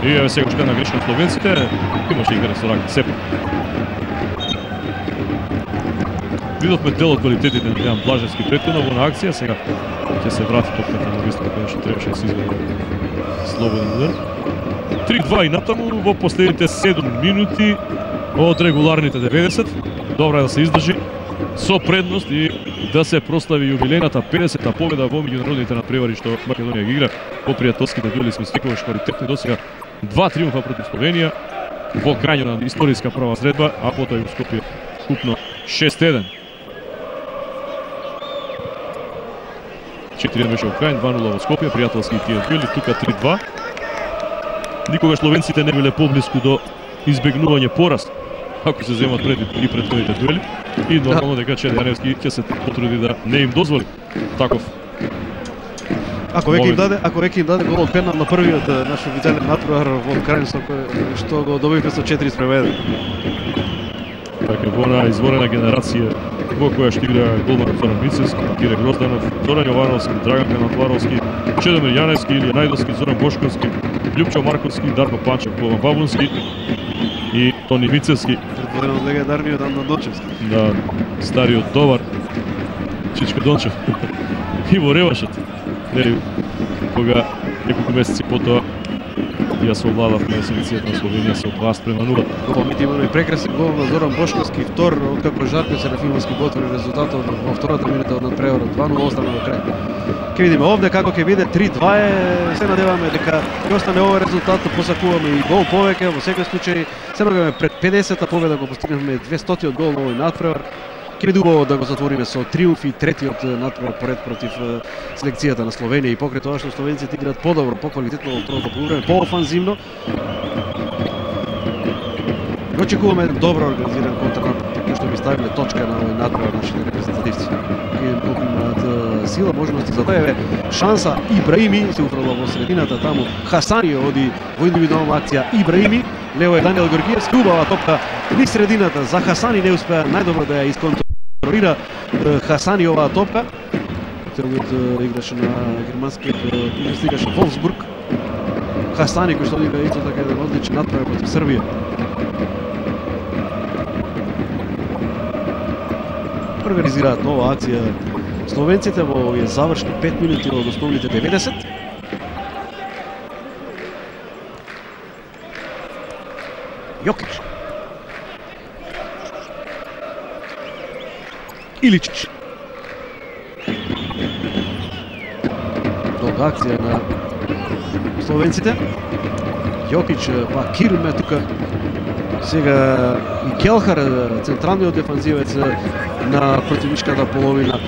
И еве сега уште една грешка на словенците, имаше игра со рака, сепак. Видовме дел од квалитетите на Дејан Блажевски претходно во акција, сега ќе се врати топката на листата која што требаше да се изведе слободен удар. 3-2 и натаму во последните 7 минути од регуларните 90. Добра е да се издржи со предност и да се прослави јубилејната 50-та победа во меѓународните надпревари што Македонија ги игра по пријателските дуели со секогаш квалитетни досега 2 триумфа против Словенија во крајно на историска прва средба, а потоа и во Скопје купно 6-1. 4-1 беше во крај, 2-0 во Скопје, пријателски тие дуели, тука 3-2. Никогаш словенците не биле поблиску до избегнување пораз, ако се земат пред и претходните дуели. И нормално дека Чеде ќе се потруди да не им дозволи таков. Ако веќе им даде гол од пенал на првиот наш официјален натпревар во крајно што го добивме со 4-1. Така во една изворена генерација во која што игра голман Зоран Мицевски, Кире Грозданов, Зоран Јовановски, Драган Канатваровски, Чедомир Јаневски, Илија Најдовски, Зоран Бошковски, Љупчо Марковски, Дарко Панчев, Бован Бабунски и Тони Мицевски. Предводен од легендарниот Андон Дончевски. Да, стариот товар Чичко Дончев. И во ревашот, кога неколку месеци потоа ја се овладавме селекцијата на Словенија со 2-0. Помните имаме прекрасен гол на Зоран Бошковски, втор, откако Жарко Серафимовски го отвори резултатот во втората минута од надпреварот, 2-0 остана во крај. Ке видиме овде како ќе биде 3-2 е, се надеваме дека ќе остане овој резултат, посакуваме и гол повеќе, во секој случај се надеваме пред 50-та победа го постигнавме 200-тиот гол на овој надпревар. Ќе биде убаво да го затвориме со триумф и третиот надпревар поред против селекцијата на Словенија и покрај тоа што словенците играат подобро, поквалитетно во второто полувреме, поофанзивно. Очекуваме добро организиран контранапад, кој што би ставиле точка на овој надпревар нашите репрезентативци. Колку имаат сила, можности за тоа е шанса Ибраими се уфрла во средината таму. Хасани оди во индивидуална акција Ибраими. Лево е Даниел Георгиевски, убава топка низ средината за Хасани, не успеа најдобро да ја исконтролира Хасани оваа топка. Целиот играше на германскиот клуб, играше Волфсбург. Хасани кој што одига исто така еден одличен надпревар против Србија. Организираат нова акција словенците во овие завршни 5 минути од основните 90. Јокич. Иличич. Долга акција на словенците. Јокич, па Кирме тука. Сега и Келхар, централниот дефанзивец на противничката половина.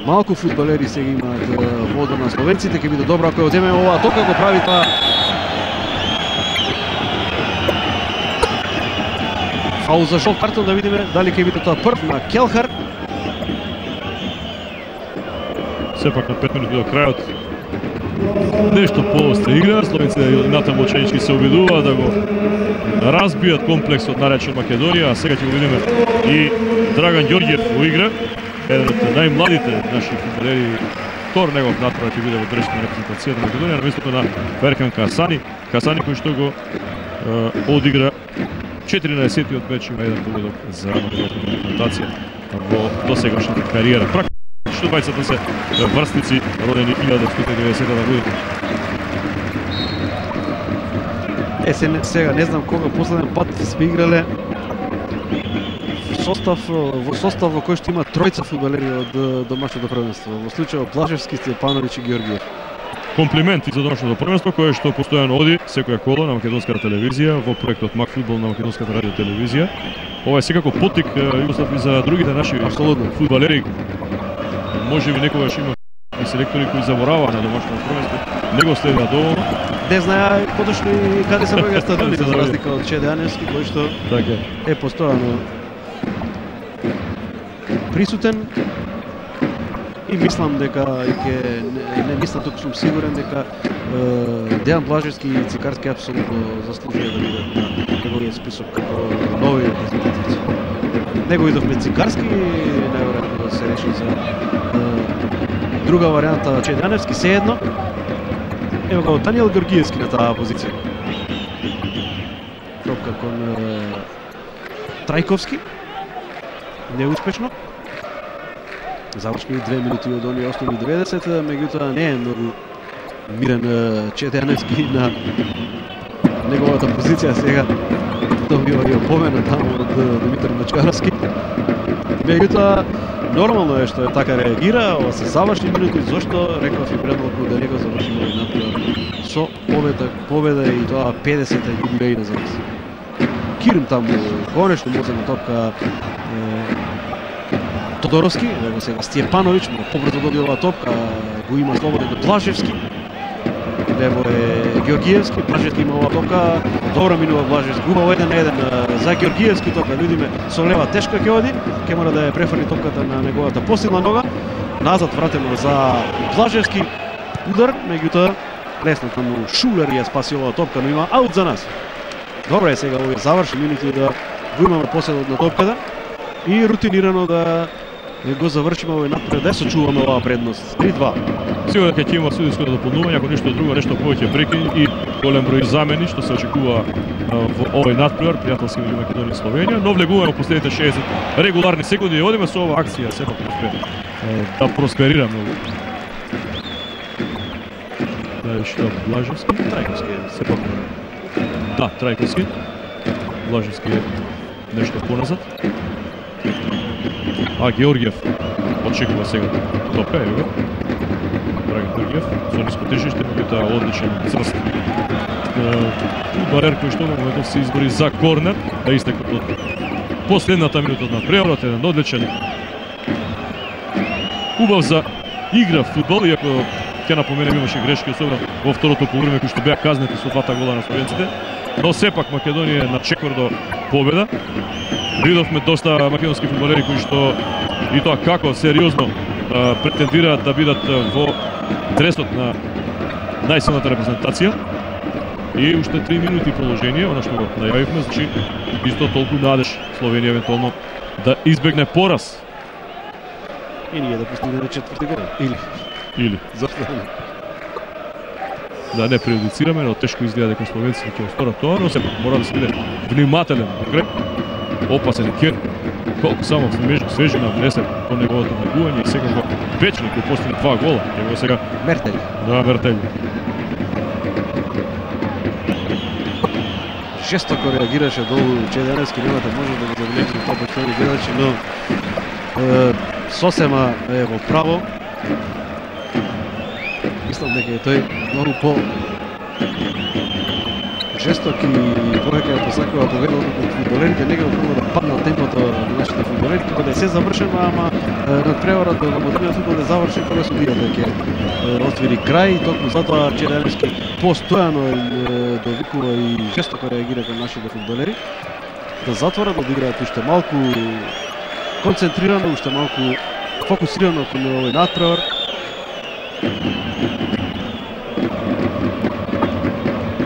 Малку фудбалери сега имаат вода на словенците, ќе биде добро ако ја одземе оваа топка, го прави тоа. Фаул за жолт картон, да видиме дали ќе биде тоа прв на Келхар. Сепак на 5 минути до крајот нешто поостра игра, словенците натаму ученички се обидуваат да го разбијат комплексот наречен Македонија, а сега ќе го видиме и Драган Ѓорѓиев во игра, еден од најмладите наши фудбалери. Втор негов натпревар ќе биде во држите на репрезентацијата на Македонија на местото на Берхан Хасани. Хасани кој што го одигра 14-тиот меч, има еден победок за македонската репрезентација во досегашната кариера. Практично двајцата се врсници родени 1990 година. Сега не знам кога последен пат сме играле во состав во кој што има тројца фудбалери од домашното првенство. Во случајот Блажевски, Степановиќ и Ѓорѓиев. Комплименти за домашното првенство кое што постојано оди секоја кола на македонската телевизија во проектот Мак фудбал на македонската радио телевизија. Ова е секако потик Југослав и за другите наши фудбалери. Можеби некогаш има и селектори кои забораваа на домашното првенство, не го следат доволно. Не знаеа поточно и каде се бега стадионите за разлика од Чеде Јаневски кој што е постојано присутен. И мислам дека не мислам, туку сум сигурен дека Дејан Блажевски и Цикарски апсолутно заслужија да бидат на неговиот список како нови репрезентативци. Него видовме Цикарски, најверојатно да се реши за друга варијанта Чеде Јаневски, сеедно. Ево го Даниел Георгиевски на таа позиција. Топка кон Трајковски. Неуспешно. Завршни 2 минути од оние основни 90, меѓутоа не е многу мирен Четеаневски на неговата позиција сега. Добива и опомена таму од Димитар Мачкаровски. Меѓутоа нормално е што е така реагира, ова се завршни минути, зашто реков и предмалку да него завршиме овој натпревар со победа и тоа 50-та јубилејна за нас. Кирм таму конечно му зема топка Тодоровски, него сега Стјепановиќ, но побрзо добива оваа топка, го има слободен до Блажевски. Лево е Георгиевски, Блажевски има оваа топка, добро минува Блажевски, убаво 1-1 за Георгиевски топка, видиме со лева тешка ќе оди, ќе мора да ја префрли топката на неговата посилна нога, назад вратено за Блажевски, удар, меѓутоа лесно таму Шулер ја спаси оваа топка, но има аут за нас. Добро е сега овие завршни минути да го имаме поседот на топката и рутинирано да го завршиме овој натпревар, да сочуваме оваа предност. 3-2. Сигурно ќе има судиско дополнување, ако ништо друго, нешто повеќе прекини и голем број замени што се очекува во овој натпревар, пријателски меѓу Македонија и Словенија, но влегуваме во последните 60 регуларни секунди и одиме со оваа акција, сепак да просперираме. Да, што Блажевски, Трајковски, сепак. Да, Трајковски. Блажевски е нешто поназад. А Георгиев очекува сега топка, ево го. Драган Георгиев, со ниско тежиште, меѓутоа одличен црст. Барер кој што моментов се избори за корнер, да истекот од последната минута на преварот, еден одличен. Убав за игра фудбал, иако ќе напоменем имаше грешки, особено во второто полувреме кои што беа казнети со двата гола на словенците, но сепак Македонија на чекор до победа. Видовме доста македонски фудбалери кои што и тоа како сериозно претендираат да бидат во дресот на најсилната репрезентација. И уште 3 минути положение, она што го најавивме, значи исто толку надеж Словенија евентуално да избегне пораз. И ние да постигнеме четврти гол. Или. Зашто не? Да не преюдицираме, но тешко изгледа дека словенците ќе осторат тоа, но сепак мора да се биде внимателен покрај опасен Кер. Колку само свежина внесе по неговото нагување и сега го Печник кој постигна 2 гола. Ево сега Мертели. Да, Мертели. Жестоко реагираше долу Четеаневски, немате може да го забележите тоа почнени гледачи, но сосема е во право. Мислам дека тој многу по жесток и повеќе посакува победа од фудбалерите, некако прво да падна темпото на нашите фудбалери, како да е се завршено, ама надпреварот во модерниот фудбал да заврши кога судијата дека ќе отвори крај, токму затоа Четеаневски постојано довикува и жестоко реагира кон нашите фудбалери да затворат, да играат уште малку концентрирано, уште малку фокусирано кон овој надпревар.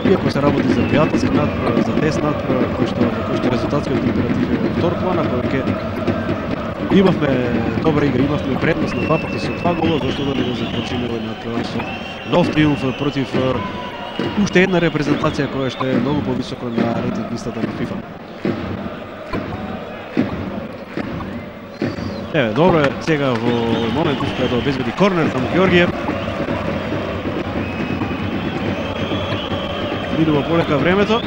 Иако се работи за пријателски надпревар, за тест надпревар, кој што резултатскиот императив е во втор план, ако имавме добра игра, имавме предност на 2 пати со 2 гола, зашто да не го заклучиме овој надпревар со нов триумф против уште една репрезентација која што е многу повисоко на рейтинг листата на FIFA. Еве, добро е сега во момент кога да обезбеди корнер таму Георгиев. Минува полека времето.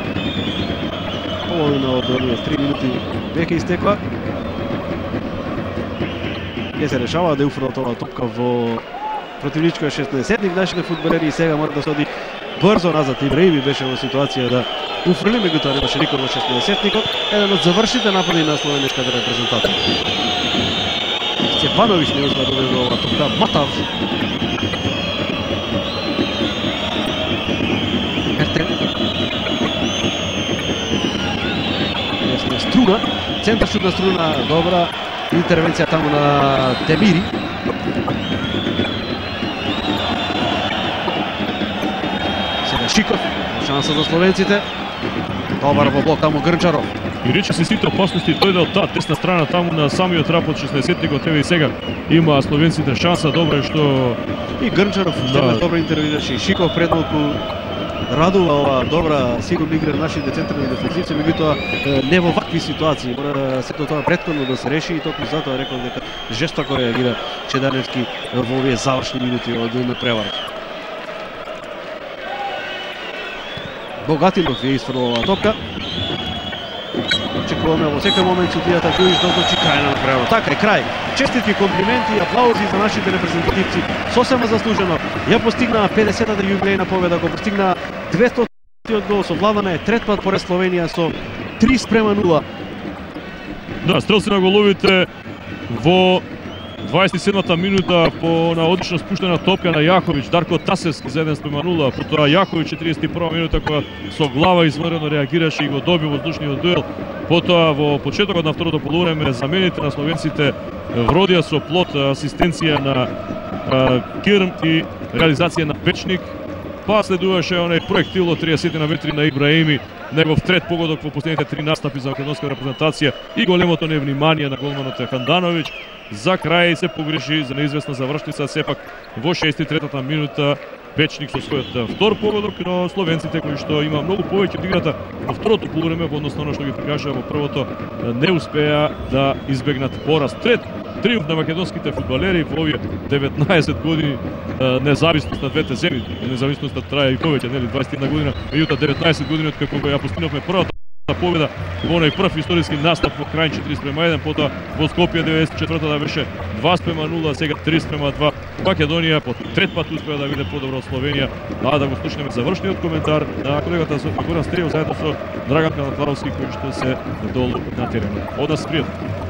Половина од оние 3 минути веќе истекла. Не се решава да уфрлат оваа топка во противничкиот 16-тник нашите фудбалери и сега мора да се оди брзо назад. Ибраими беше во ситуација да уфрли, меѓутоа немаше никој во 16-тникот. Еден од завршите напади на словенската репрезентација. Стјепановиќ не успеа да дојде до оваа топка. Матав. Струна, центар шутна Струна, добра интервенција таму на Темири. Сега Шиков, шанса за словенците. Добар во блок таму Грнчаров. И рече се сите опасности, дојде од таа тесна страна таму на самиот рап од 16-тикот, еве и сега има словенците шанса, добро е што и Грнчаров добро интервенираше, Шиков пред малку радува ова добра сигурна игра на нашите централни дефензивци, меѓутоа не во вакви ситуации, мора сето тоа претходно да се реши и токму затоа рекол дека жестоко реагира Чедарневски во овие завршни минути од преварата. Богатинов ја изфрлила оваа топка. Очекуваме во секој момент судијата Којич да одлучи крај на преварата. Така е, крај. Честитки, комплименти и аплаузи за нашите репрезентативци. Сосема заслужено ја постигнаа 50-та јубилејна победа, го постигнаа 200-тиот гол, совладана е трет пат поред Словенија со 3:0. Да, стрелци на головите во 27-та минута на одлично спуштена топка на Јаковиќ, Дарко Тасевски за 1:0, потоа Јаковиќ 41-та минута кога со глава изварено реагираше и го доби воздушниот дуел. Потоа во почетокот на второто полувреме замените на словенците вродија со плод асистенција на Кирм и реализација на Печник. Па следуваше онај проектил од 30 на метри на Ибраими, негов трет погодок во последните 3 настапи за македонска репрезентација и големото невнимание на голманот Хандановиќ. За крај се погреши за неизвестна завршница, сепак во 63-та минута Печник со својот втор погодок, но словенците кои што има многу повеќе од играта во второто полувреме во однос на оно што ги покажа во првото, не успеа да избегнат пораз. Трет триумф на македонските фудбалери во овие 19 години независност на двете земји. Независноста трае и повеќе, нели 21 година, меѓутоа 19 години од како ја постигнавме првата победа во оној прв историски настап во крај 4:1, потоа во Скопје 94-та да беше 2:0, сега 3:2. Македонија по трет пат успеа да биде подобро од Словенија. Да го слушнеме завршниот коментар на колегата Горан Стриев заедно со Драган Канатларовски кој што се долу на теренот. Од нас пријатно.